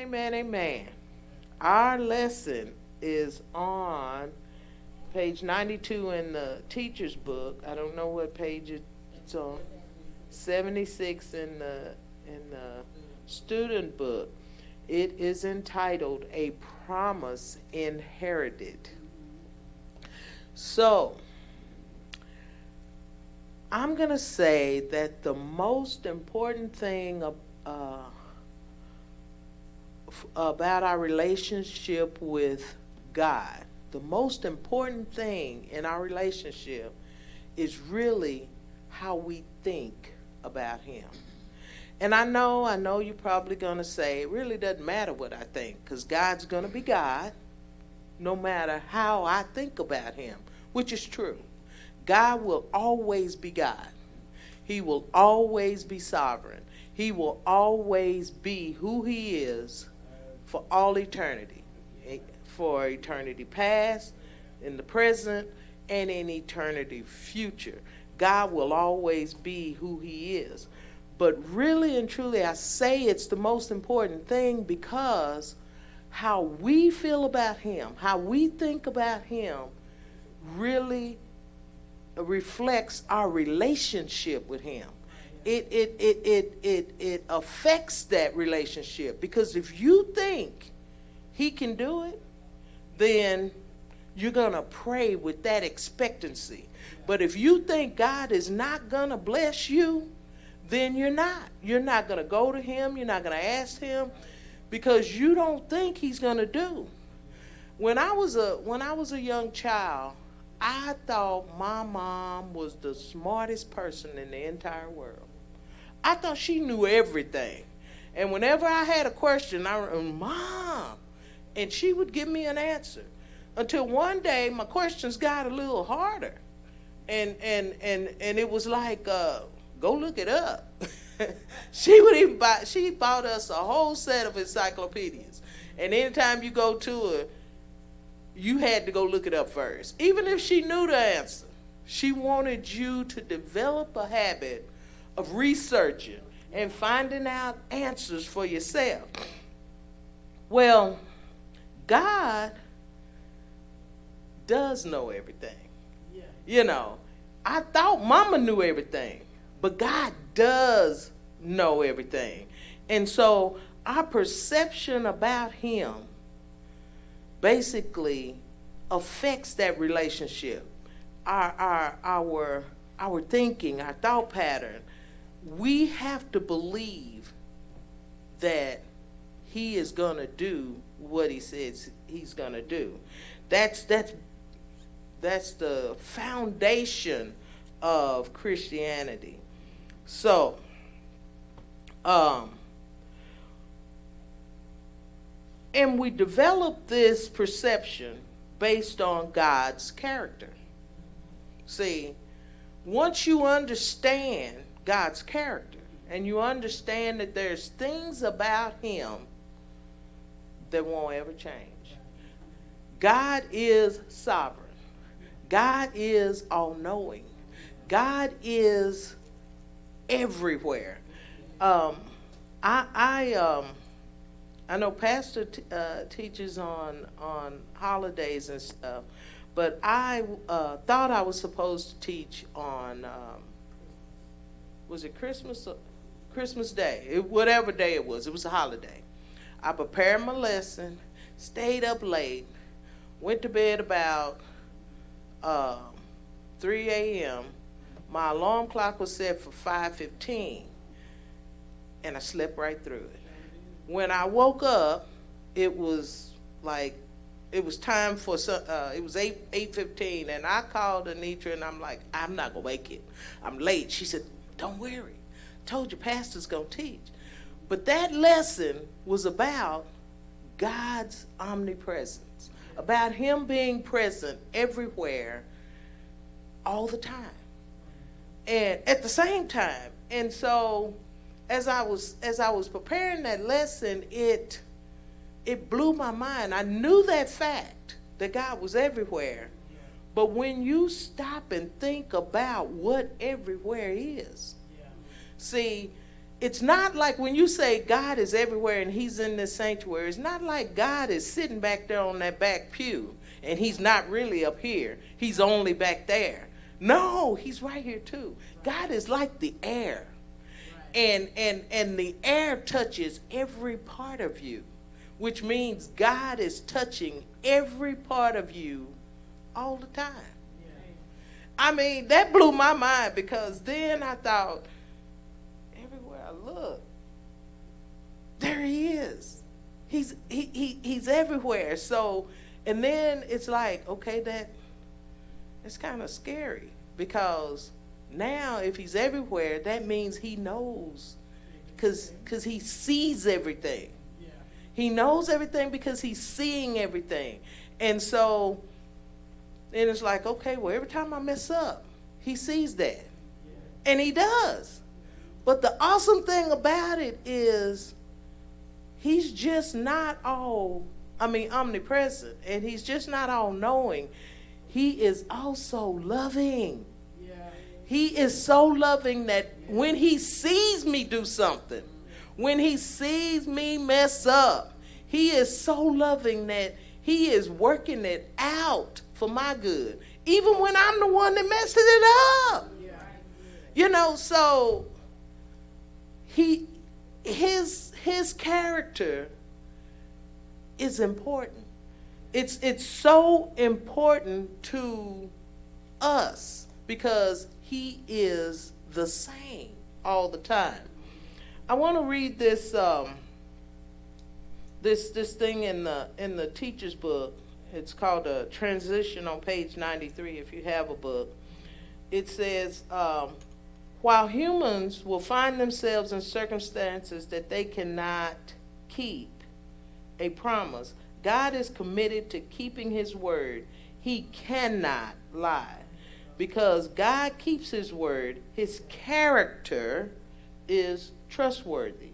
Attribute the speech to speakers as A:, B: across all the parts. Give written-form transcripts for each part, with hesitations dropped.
A: amen, amen. Our lesson is on page 92 in the teacher's book. I don't know what page it's on. 76 in the student book. It is entitled A Promise Inherited. So, I'm going to say that the most important thing about our relationship with God, the most important thing in our relationship is really how we think about Him. And I know you're probably going to say, it really doesn't matter what I think, because God's going to be God no matter how I think about Him, which is true. God will always be God. He will always be sovereign. He will always be who He is for all eternity, for eternity past, in the present, and in eternity future. God will always be who He is. But really and truly, I say it's the most important thing because how we feel about Him, how we think about Him, really reflects our relationship with Him. It affects that relationship, because if you think He can do it, then you're going to pray with that expectancy. But if you think God is not going to bless you, then you're not. You're not going to go to Him. You're not going to ask Him because you don't think He's going to do. When I was a young child, I thought my mom was the smartest person in the entire world. I thought she knew everything. And whenever I had a question, I would, Mom, and she would give me an answer. Until one day, my questions got a little harder. And it was like, go look it up. She bought us a whole set of encyclopedias. And anytime you go to her, you had to go look it up first. Even if she knew the answer, she wanted you to develop a habit of researching and finding out answers for yourself. Well, God does know everything. Yeah. You know, I thought Mama knew everything, but God does know everything. And so our perception about Him basically affects that relationship, our thinking, our thought pattern. We have to believe that He is going to do what He says He's going to do. That's the foundation of Christianity. So, and we develop this perception based on God's character. See, once you understand God's character and you understand that there's things about Him that won't ever change. God is sovereign. God is all-knowing. God is everywhere. I know Pastor teaches on holidays and stuff, but I thought I was supposed to teach on, was it Christmas? Christmas Day, whatever day it was a holiday. I prepared my lesson, stayed up late, went to bed about 3 a.m. My alarm clock was set for 5:15, and I slept right through it. When I woke up, it was time for it was 8:15, and I called Anitra, and I'm like, I'm not gonna make it. I'm late. She said, don't worry. I told you Pastor's gonna teach. But that lesson was about God's omnipresence, about Him being present everywhere, all the time, and at the same time. And so, as I was preparing that lesson, it blew my mind. I knew that fact, that God was everywhere, but when you stop and think about what everywhere is, see, it's not like when you say God is everywhere and he's in this sanctuary, it's not like God is sitting back there on that back pew and he's not really up here. He's only back there. No, he's right here too. God is like the air. And the air touches every part of you, which means God is touching every part of you all the time. I mean, that blew my mind, because then I thought, everywhere I look, there he is. He's everywhere. So, and then it's like, okay, that's kind of scary, because now if he's everywhere, that means he knows, because he sees everything. He knows everything because he's seeing everything. And so then it's like, okay, well, every time I mess up, he sees that. And he does. But the awesome thing about it is he's just not omnipresent, and he's just not all knowing. He is also loving. He is so loving that when he sees me do something, when he sees me mess up, he is so loving that he is working it out for my good, even when I'm the one that messes it up. So his character is important. It's so important to us because he is the same all the time. I want to read this this thing in the teacher's book. It's called a Transition on page 93 if you have a book. It says, while humans will find themselves in circumstances that they cannot keep a promise, God is committed to keeping his word. He cannot lie. Because God keeps his word, his character is trustworthy,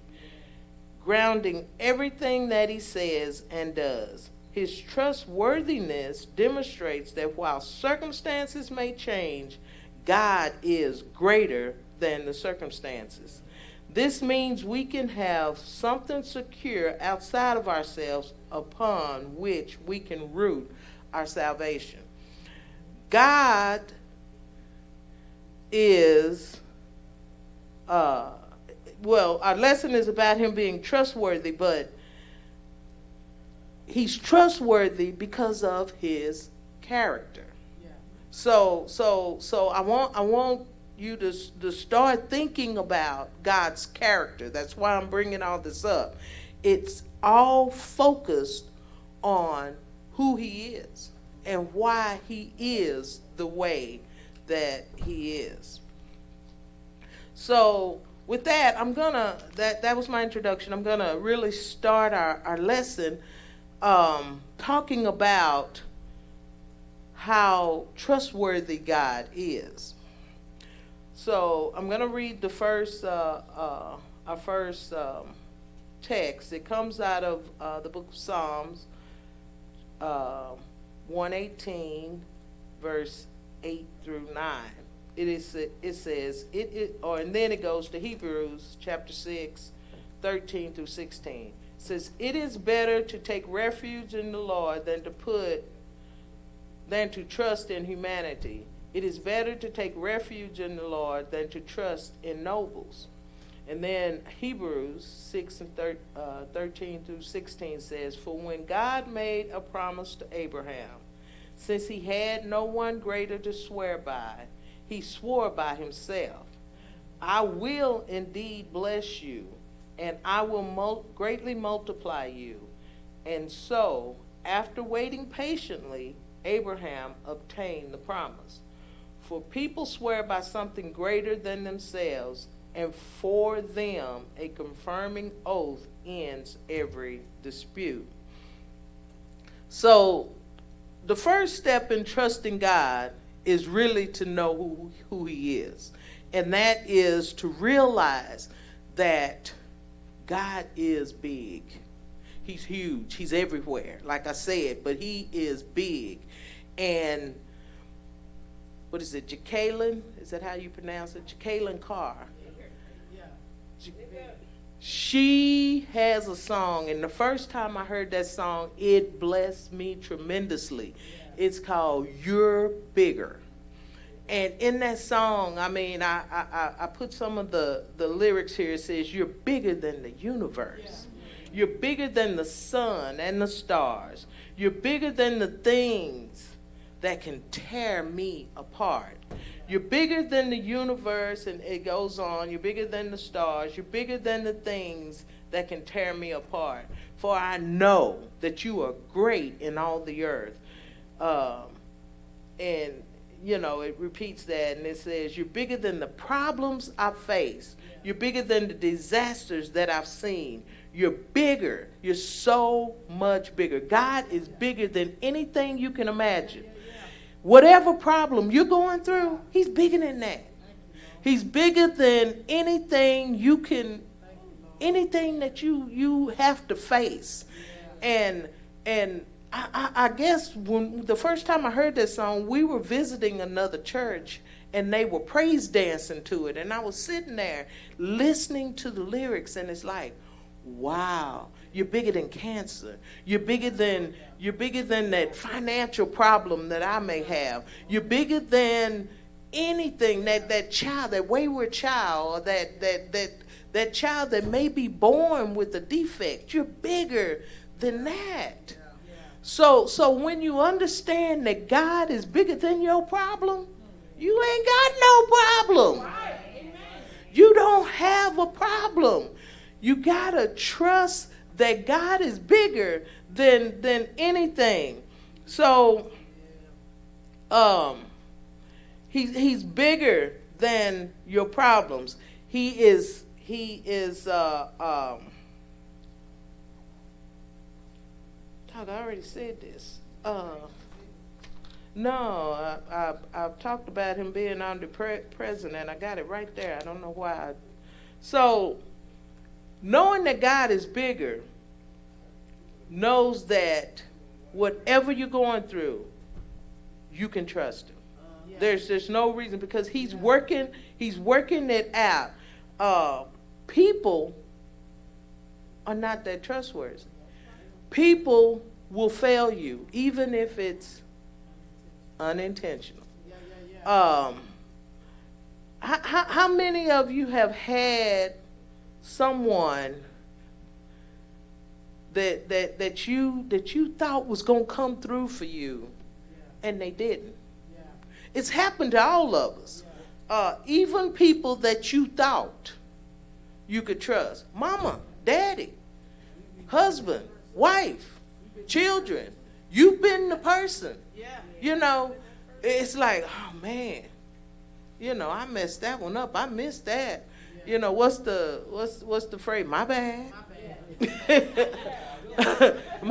A: grounding everything that he says and does. His trustworthiness demonstrates that while circumstances may change, God is greater than the circumstances. This means we can have something secure outside of ourselves upon which we can root our salvation. God is, our lesson is about him being trustworthy, but he's trustworthy because of his character. So I want you to start thinking about God's character. That's why I'm bringing all this up. It's all focused on who he is and why he is the way that he is. So with that, that was my introduction. I'm gonna really start our lesson talking about how trustworthy God is. So I'm gonna read the first our first text. It comes out of the book of Psalms 118, verse 8 through 9. It says, and then it goes to Hebrews chapter 6, 13 through 16. It says, it is better to take refuge in the Lord than to trust in humanity. It is better to take refuge in the Lord than to trust in nobles. And then Hebrews 6 and 13 through 16 says, for when God made a promise to Abraham, since he had no one greater to swear by, he swore by himself, I will indeed bless you, and I will greatly multiply you. And so, after waiting patiently, Abraham obtained the promise. For people swear by something greater than themselves, and for them a confirming oath ends every dispute. So, the first step in trusting God is really to know who he is. And that is to realize that God is big. He's huge. He's everywhere, like I said, but he is big. And what is it, Jacqueline? Is that how you pronounce it? Jacqueline Carr She has a song, and the first time I heard that song, it blessed me tremendously. It's called You're Bigger. And in that song, I mean, I put some of the lyrics here. It says, you're bigger than the universe. You're bigger than the sun and the stars. You're bigger than the things that can tear me apart. You're bigger than the universe, and it goes on. You're bigger than the stars. You're bigger than the things that can tear me apart. For I know that you are great in all the earth. And, you know, it repeats that, and it says, you're bigger than the problems I face. You're bigger than the disasters that I've seen. You're bigger. You're so much bigger. God is bigger than anything you can imagine. Whatever problem you're going through, he's bigger than that. He's bigger than anything you can, anything that you have to face. And I guess when the first time I heard that song, we were visiting another church, and they were praise dancing to it. And I was sitting there listening to the lyrics, and it's like, wow, you're bigger than cancer. You're bigger than that financial problem that I may have. You're bigger than anything, that child, that wayward child, or that child that may be born with a defect. You're bigger than that. So when you understand that God is bigger than your problem, you ain't got no problem. You don't have a problem. You gotta trust that God is bigger than anything. So he's bigger than your problems. He is I already said this. No, I've talked about him being omnipresent, and I got it right there. I don't know why. So, knowing that God is bigger knows that whatever you're going through, you can trust him. There's no reason, because he's working it out. People are not that trustworthy. People will fail you, even if it's unintentional. How many of you have had someone that you thought was going to come through for you, and they didn't? It's happened to all of us. Even people that you thought you could trust. Mama, daddy, husband, wife, children. You've been the person. You know, it's like, oh man, you know, I messed that one up. I missed that. You know, what's the phrase? My bad.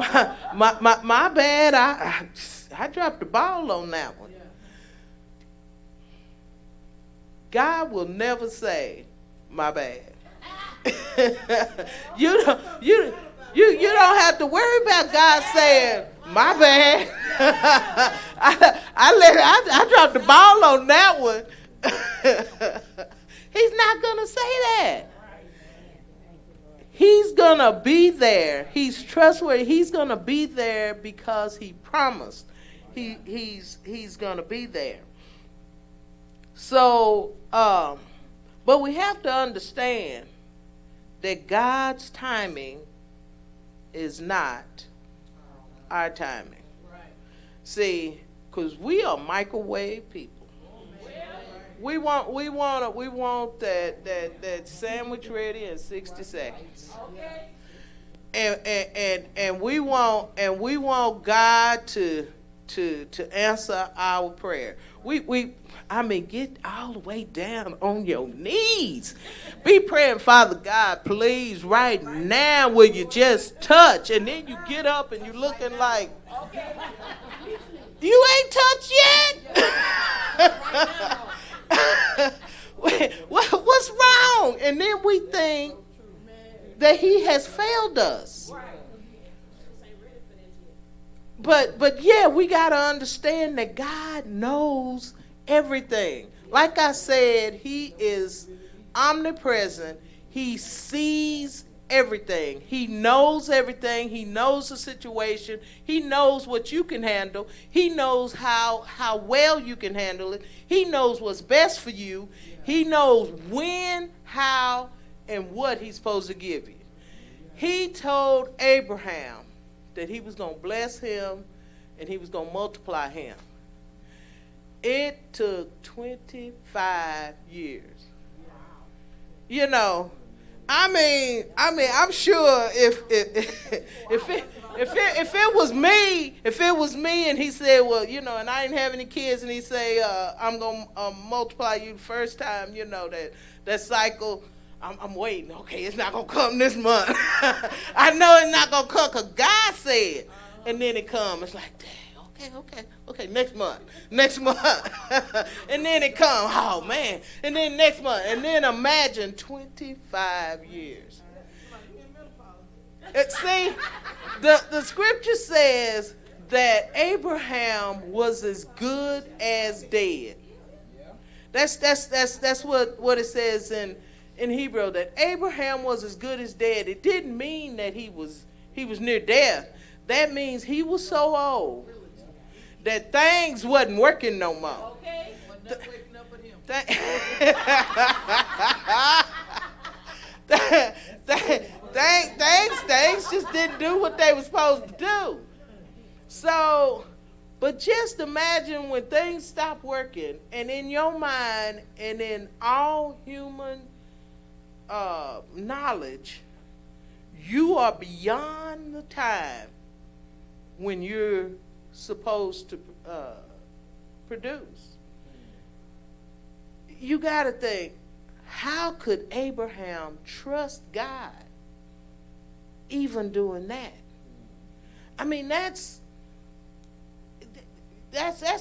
A: my bad. I dropped the ball on that one. God will never say my bad. You don't have to worry about God saying my bad. I dropped the ball on that one. He's not gonna say that. He's gonna be there. He's trustworthy. He's gonna be there because he promised. He's gonna be there. So, but we have to understand that God's timing is not our timing. See, because we are microwave people. We want that sandwich ready in 60 seconds. And we want God to answer our prayer. I mean, get all the way down on your knees. Be praying, Father God, please, right now, will you just touch? And then you get up and you're looking like, you ain't touched yet? What's wrong? And then we think that he has failed us. But yeah, we got to understand that God knows everything. Like I said, he is omnipresent. He sees everything. He knows everything. He knows the situation. He knows what you can handle. He knows how well you can handle it. He knows what's best for you. He knows when, how, and what he's supposed to give you. He told Abraham that he was going to bless him and he was going to multiply him. It took 25 years. You know, I'm sure if it was me, and he said, well, you know, and I didn't have any kids, and he say, I'm gonna multiply you the first time, you know, that cycle. I'm waiting. Okay, it's not gonna come this month. I know it's not gonna come because God said, and then it comes. It's like, dang. Okay, next month, and then it comes, oh man, and then next month, and then imagine 25 years. See, the scripture says that Abraham was as good as dead. That's what it says in Hebrew, that Abraham was as good as dead. It didn't mean that he was near death. That means he was so old that things wasn't working no more. Okay. Things just didn't do what they were supposed to do. So, but just imagine when things stop working, and in your mind and in all human knowledge, you are beyond the time when you're supposed to produce. You got to think, how could Abraham trust God even doing that? I mean, that's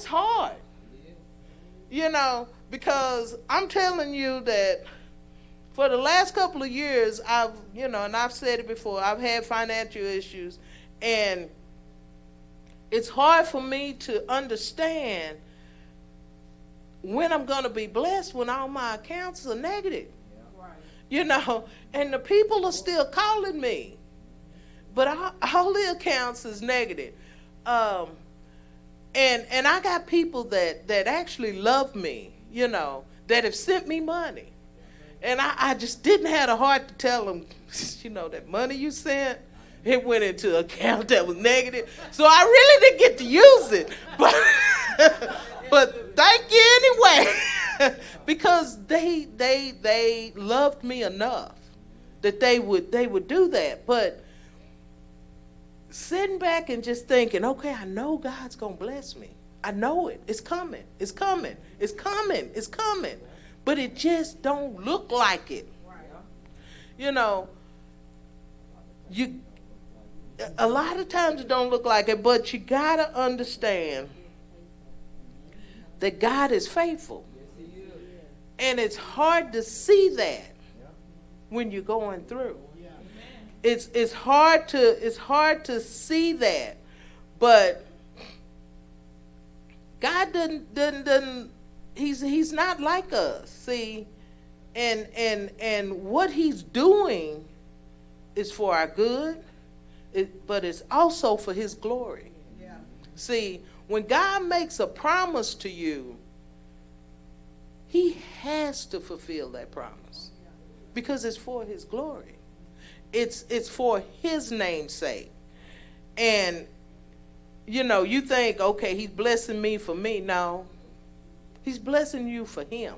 A: hard. You know, because I'm telling you that for the last couple of years, I've said it before, I've had financial issues, and it's hard for me to understand when I'm going to be blessed when all my accounts are negative. Yeah. Right. You know, and the people are still calling me, but all the accounts is negative. And I got people that actually love me, you know, that have sent me money. And I just didn't have the heart to tell them, you know, that money you sent, it went into an account that was negative. So I really didn't get to use it. But thank you anyway. Because they loved me enough that they would do that. But sitting back and just thinking, okay, I know God's going to bless me. I know it. It's coming. It's coming. It's coming. It's coming. But it just don't look like it. You know, a lot of times it don't look like it, but you got to understand that God is faithful. And it's hard to see that when you're going through. It's hard to see that. But God doesn't he's not like us. See, and what he's doing is for our good. But it's also for his glory. Yeah. See, when God makes a promise to you, he has to fulfill that promise because it's for his glory. It's for his name's sake. And, you know, you think, okay, he's blessing me for me. No, he's blessing you for him,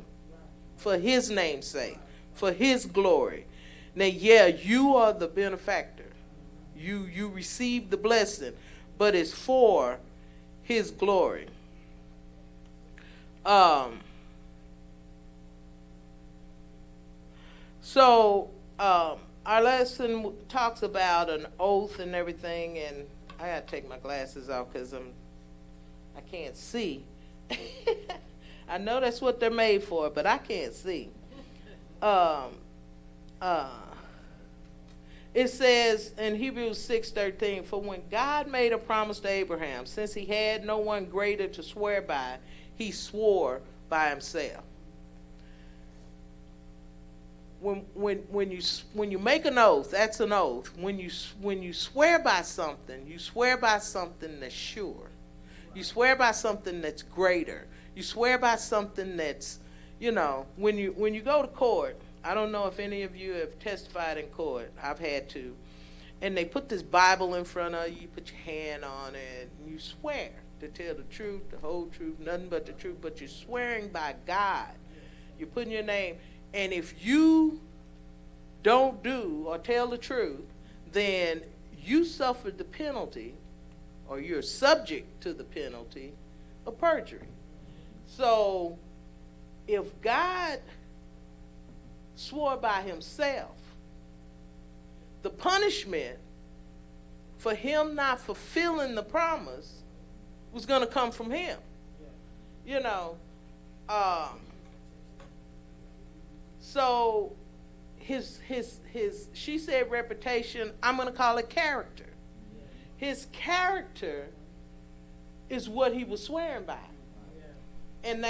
A: for his name's sake, for his glory. Now, yeah, you are the benefactor. You receive the blessing, but it's for his glory. So our lesson talks about an oath and everything, and I gotta take my glasses off because I can't see. I know that's what they're made for, but I can't see. It says in Hebrews 6:13, for when God made a promise to Abraham, since he had no one greater to swear by, he swore by himself. when you make an oath, that's an oath. When you swear by something, you swear by something that's sure. You swear by something that's greater. You swear by something that's, when you go to court. I don't know if any of you have testified in court. I've had to. And they put this Bible in front of you, you put your hand on it, and you swear to tell the truth, the whole truth, nothing but the truth, but you're swearing by God. You're putting your name. And if you don't do or tell the truth, then you suffer the penalty, or you're subject to the penalty of perjury. So if God swore by himself, the punishment for him not fulfilling the promise was going to come from him. So his she said reputation, I'm going to call it character. His character is what he was swearing by. And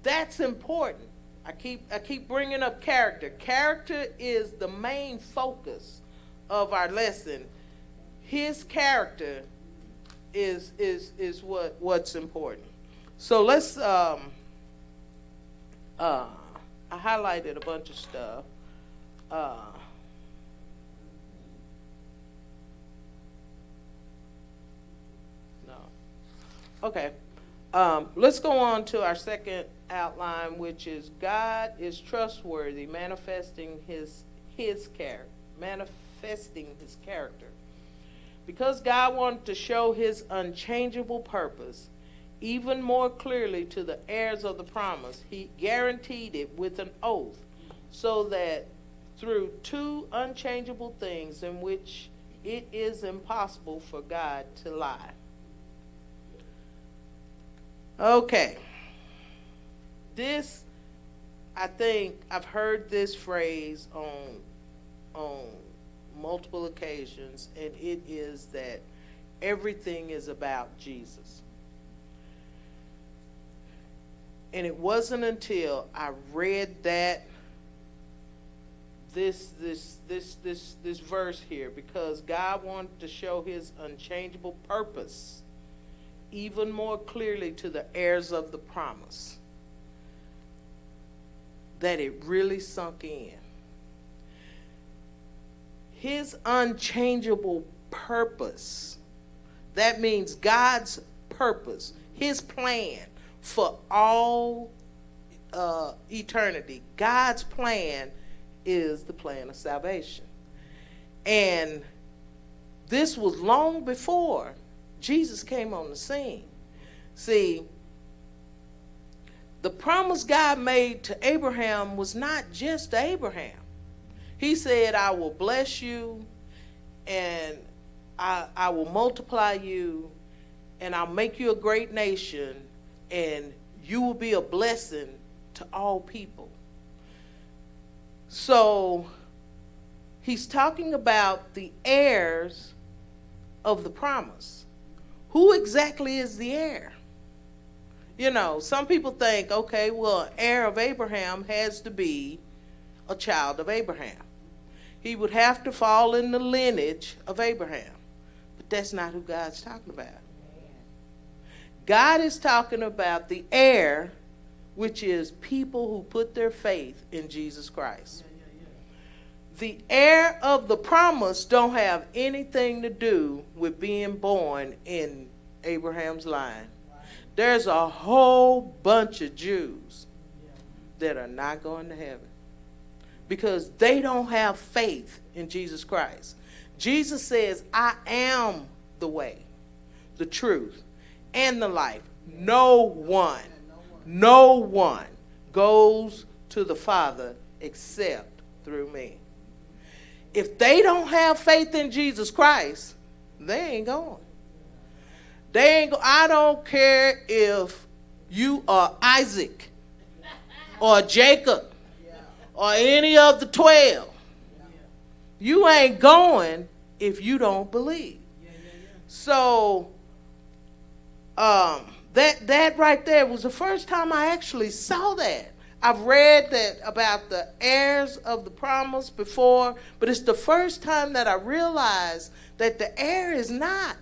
A: that's important. I keep bringing up character. Character is the main focus of our lesson. His character is what's important. So let's I highlighted a bunch of stuff. No. Okay. Let's go on to our second outline, which is God is trustworthy, manifesting his character. Because God wanted to show his unchangeable purpose even more clearly to the heirs of the promise, he guaranteed it with an oath, so that through two unchangeable things in which it is impossible for God to lie. Okay. This, I think, I've heard this phrase on multiple occasions, and it is that everything is about Jesus. And it wasn't until I read that this verse here, because God wanted to show his unchangeable purpose even more clearly to the heirs of the promise, that it really sunk in. His unchangeable purpose, that means God's purpose, his plan for all eternity. God's plan is the plan of salvation. And this was long before Jesus came on the scene. See, the promise God made to Abraham was not just to Abraham. He said, I will bless you, and I will multiply you, and I'll make you a great nation, and you will be a blessing to all people. So he's talking about the heirs of the promise. Who exactly is the heir? Some people think, okay, well, heir of Abraham has to be a child of Abraham. He would have to fall in the lineage of Abraham. But that's not who God's talking about. God is talking about the heir, which is people who put their faith in Jesus Christ. The heir of the promise don't have anything to do with being born in Abraham's line. There's a whole bunch of Jews that are not going to heaven because they don't have faith in Jesus Christ. Jesus says, I am the way, the truth, and the life. No one goes to the Father except through me. If they don't have faith in Jesus Christ, they ain't going. I don't care if you are Isaac or Jacob or any of the 12. You ain't going if you don't believe. So That right there was the first time I actually saw that. I've read that about the heirs of the promise before, but it's the first time that I realized that the heir is not.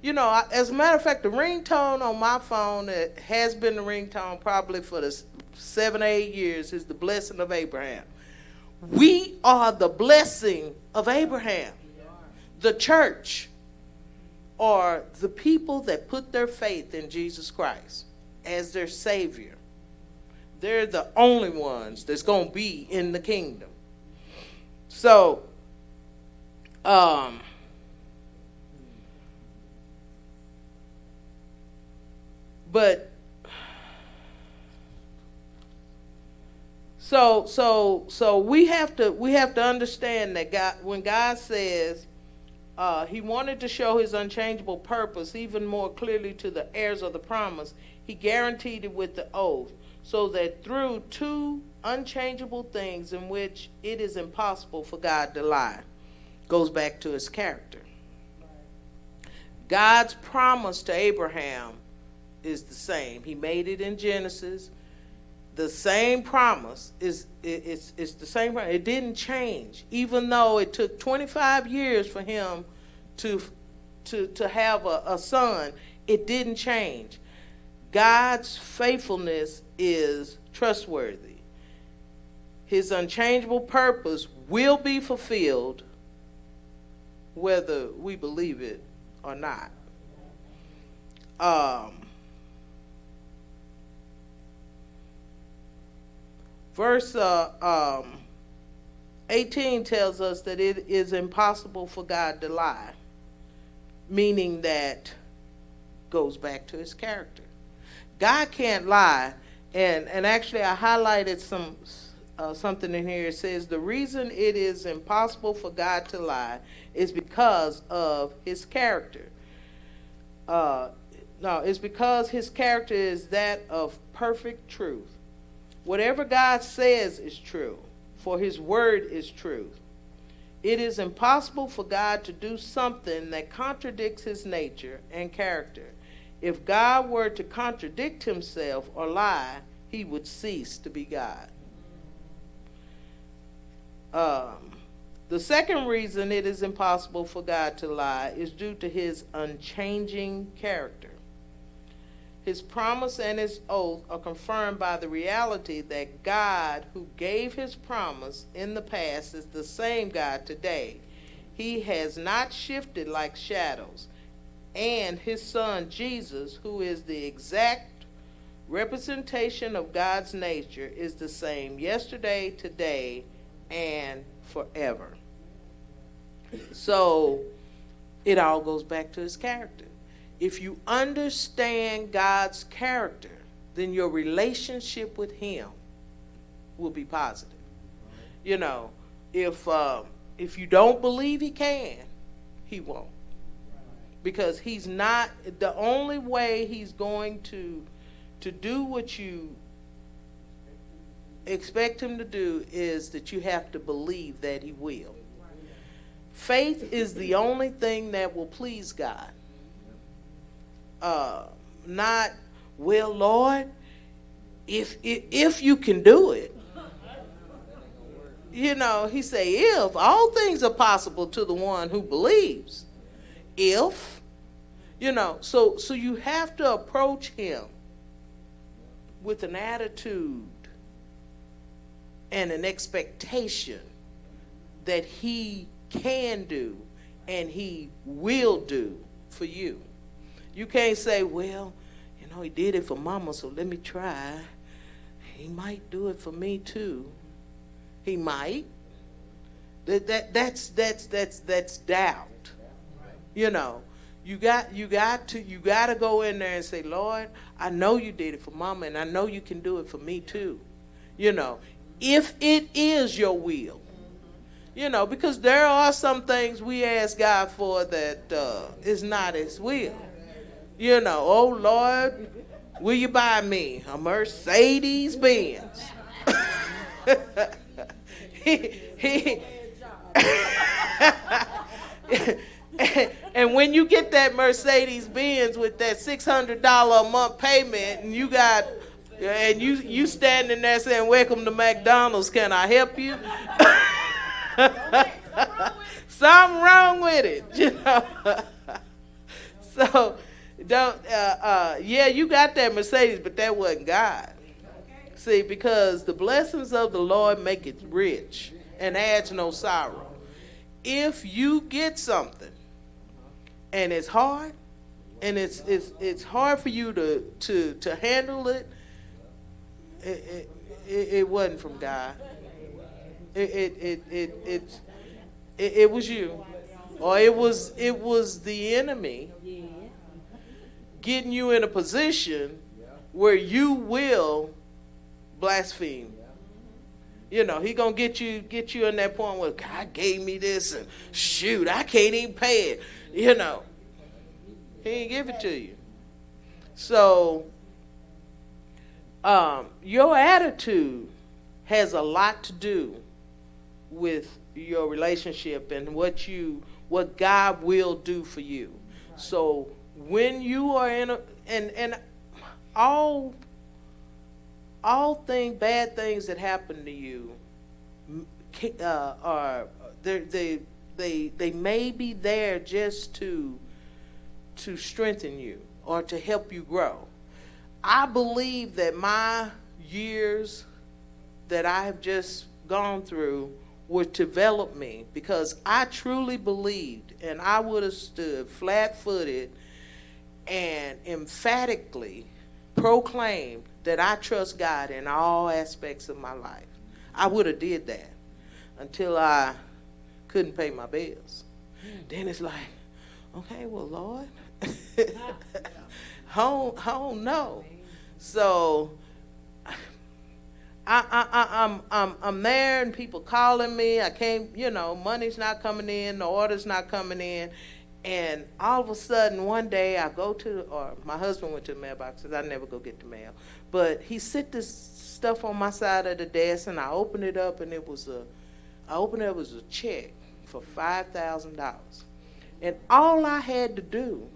A: As a matter of fact, the ringtone on my phone, that has been the ringtone probably for the 7 or 8 years, is the blessing of Abraham. We are the blessing of Abraham. The church are the people that put their faith in Jesus Christ as their Savior. They're the only ones that's going to be in the kingdom. So, but so we have to understand that God, when God says he wanted to show his unchangeable purpose even more clearly to the heirs of the promise, he guaranteed it with the oath, so that through two unchangeable things in which it is impossible for God to lie, goes back to his character. God's promise to Abraham is the same. He made it in Genesis. The same promise is the same. It didn't change, even though it took 25 years for him to have a son. It didn't change. God's faithfulness is trustworthy. His unchangeable purpose will be fulfilled, whether we believe it or not. Verse 18 tells us that it is impossible for God to lie, meaning that goes back to his character. God can't lie, and actually I highlighted something in here. It says the reason it is impossible for God to lie is because of his character. No, it's because his character is that of perfect truth. Whatever God says is true, for his word is truth. It is impossible for God to do something that contradicts his nature and character. If God were to contradict himself or lie, he would cease to be God. The second reason it is impossible for God to lie is due to his unchanging character. His promise and his oath are confirmed by the reality that God, who gave his promise in the past, is the same God today. He has not shifted like shadows. And his son Jesus, who is the exact representation of God's nature, is the same yesterday, today, and forever. So it all goes back to his character. If you understand God's character, then your relationship with him will be positive. If you don't believe he can, he won't. Because he's not, the only way he's going to do what you expect him to do is that you have to believe that he will. Faith is the only thing that will please God. Not, well, Lord, if you can do it. He say, if all things are possible to the one who believes. If, so you have to approach him with an attitude and an expectation that he can do and he will do for you. You can't say, well, he did it for mama, so let me try. He might do it for me too. He might. That's doubt. You got to go in there and say, Lord, I know you did it for mama, and I know you can do it for me too. If it is your will. Because there are some things we ask God for that is not his will. Oh Lord, will you buy me a Mercedes Benz? And when you get that Mercedes Benz with that $600 a month payment, and you standing there saying, "Welcome to McDonald's, can I help you?" Something wrong with it, So, yeah, you got that Mercedes, but that wasn't God. See, because the blessings of the Lord make it rich and adds no sorrow. If you get something and it's hard, and it's hard for you to handle it, it wasn't from God. It was you, or it was the enemy getting you in a position where you will blaspheme. He gonna get you in that point where God gave me this, and shoot, I can't even pay it. He ain't give it to you. So your attitude has a lot to do with your relationship and what God will do for you. So when you are in and all bad things that happen to you are they may be there just to strengthen you or to help you grow. I believe that my years that I have just gone through would develop me, because I truly believed, and I would have stood flat-footed and emphatically proclaimed that I trust God in all aspects of my life. I would have did that until I couldn't pay my bills. Then it's like, okay, well, Lord, I don't know. So I'm there, and people calling me. I can't, money's not coming in, the order's not coming in. And all of a sudden, one day I go or my husband went to the mailbox, because I never go get the mail. But he set this stuff on my side of the desk, and I opened it up, and it was a check for $5,000. And all I had to do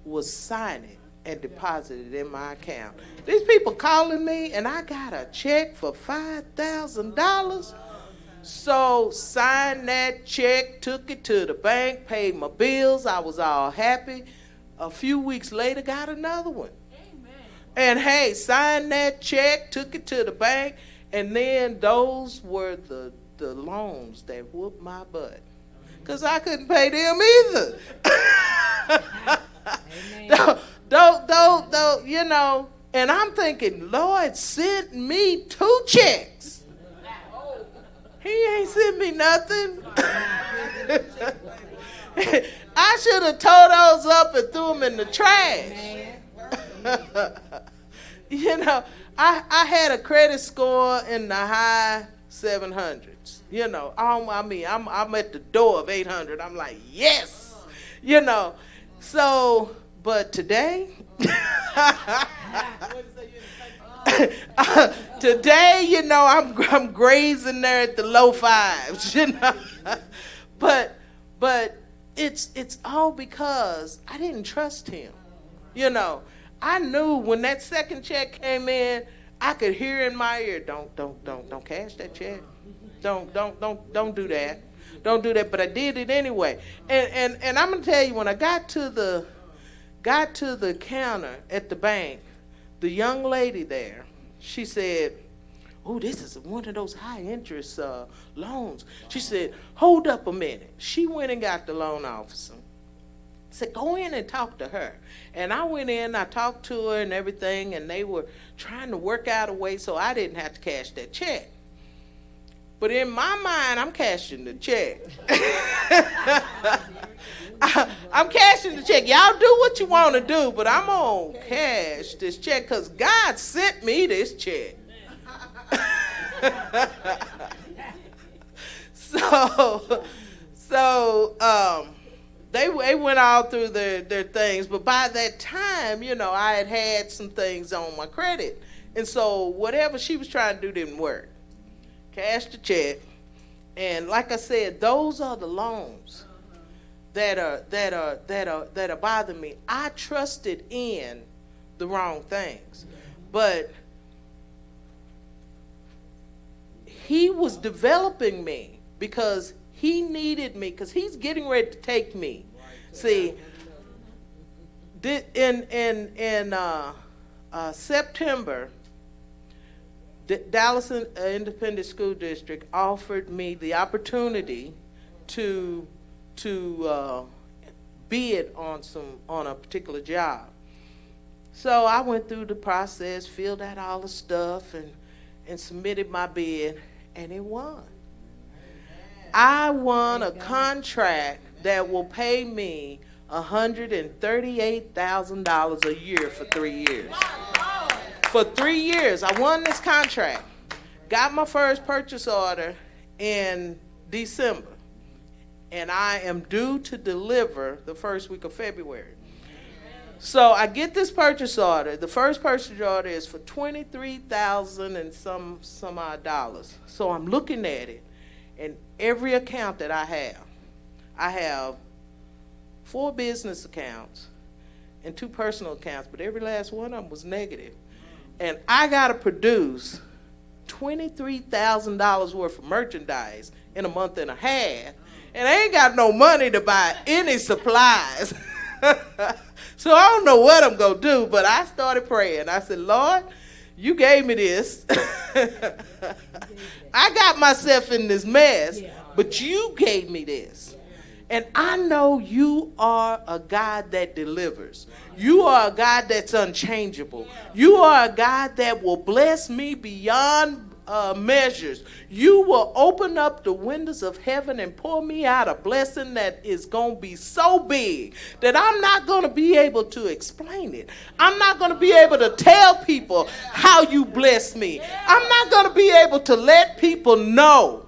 A: was sign it and deposit it in my account. These people calling me, and I got a check for $5,000. So signed that check, took it to the bank, paid my bills. I was all happy. A few weeks later, got another one. Amen. And hey, signed that check, took it to the bank, and then those were the loans that whooped my butt, because I couldn't pay them either. Don't, and I'm thinking, Lord sent me 2 checks. He ain't sent me nothing. I should have tore those up and threw them in the trash. I had a credit score in the high 700s. I'm at the door of 800. I'm like, yes. So, but today, today, I'm grazing there at the low 5s, but it's all because I didn't trust him. I knew when that second check came in, I could hear in my ear, don't cash that check. Don't do that. Don't do that. But I did it anyway. And I'm gonna tell you, when I got to the counter at the bank, the young lady there, she said, "Oh, this is one of those high interest loans." She said, "Hold up a minute." She went and got the loan officer. Said, "Go in and talk to her." And I went in, I talked to her and everything, and they were trying to work out a way so I didn't have to cash that check. But in my mind, I'm cashing the check. I'm cashing the check. Y'all do what you want to do, but I'm going to cash this check because God sent me this check. They went all through their things, but by that time, I had some things on my credit. And so whatever she was trying to do didn't work. Cashed the check. And like I said, those are the loans that are bothering me. I trusted in the wrong things, but he was developing me because he needed me, because he's getting ready to take me. See, in September, Dallas Independent School District offered me the opportunity to bid on a particular job. So I went through the process, filled out all the stuff, and submitted my bid, and it won. I won a contract that will pay me $138,000 a year for 3 years. For 3 years, I won this contract. Got my first purchase order in December, and I am due to deliver the first week of February. So I get this purchase order. The first purchase order is for $23,000 and some odd dollars. So I'm looking at it, and every account that I have 4 business accounts and 2 personal accounts, but every last one of them was negative. And I got to produce $23,000 worth of merchandise in a month and a half, and I ain't got no money to buy any supplies. So I don't know what I'm going to do, but I started praying. I said, Lord, you gave me this. I got myself in this mess, but you gave me this. And I know you are a God that delivers. You are a God that's unchangeable. You are a God that will bless me beyond measures. You will open up the windows of heaven and pour me out a blessing that is going to be so big that I'm not going to be able to explain it. I'm not going to be able to tell people how you bless me. I'm not going to be able to let people know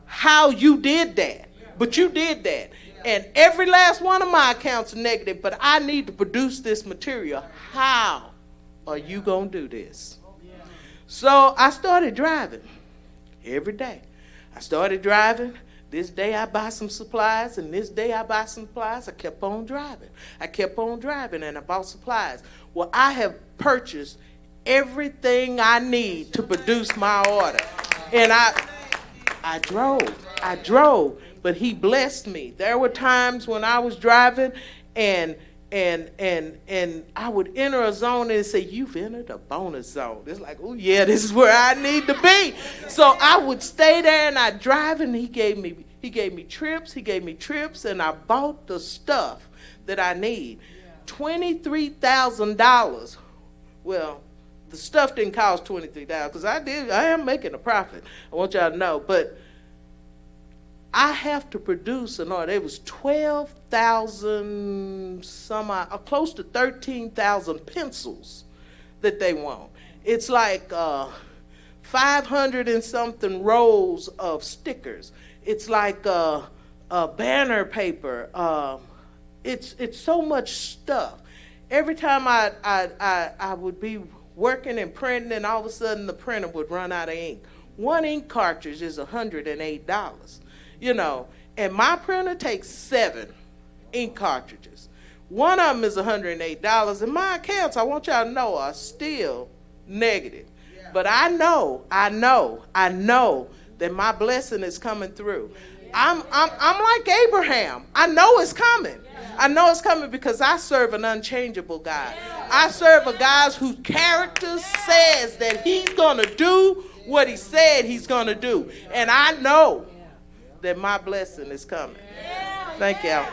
A: how you did that. But you did that. And every last one of my accounts are negative, but I need to produce this material. How are you going to do this? So I started driving every day. I started driving. This day I buy some supplies, and this day I buy some supplies. I kept on driving. And I bought supplies. Well, I have purchased everything I need to produce my order. And I drove, but he blessed me. There were times when I was driving and I would enter a zone and say, you've entered a bonus zone. It's like, oh yeah, this is where I need to be. So I would stay there and I'd drive, and he gave me trips, and I bought the stuff that I need. $23,000. Well, the stuff didn't cost $23,000 because I am making a profit. I want y'all to know, but I have to produce an order. It was 12,000 close to 13,000 pencils that they want. It's like 500 and something rolls of stickers. It's like banner paper. It's so much stuff. Every time I would be working and printing, and all of a sudden the printer would run out of ink. One ink cartridge is $108. And my printer takes 7 ink cartridges. One of them is $108, and my accounts, I want y'all to know, are still negative. Yeah. But I know that my blessing is coming through. I'm like Abraham. I know it's coming. I know it's coming because I serve an unchangeable God. I serve a God whose character says that he's going to do what he said he's going to do. And I know that my blessing is coming. Thank y'all.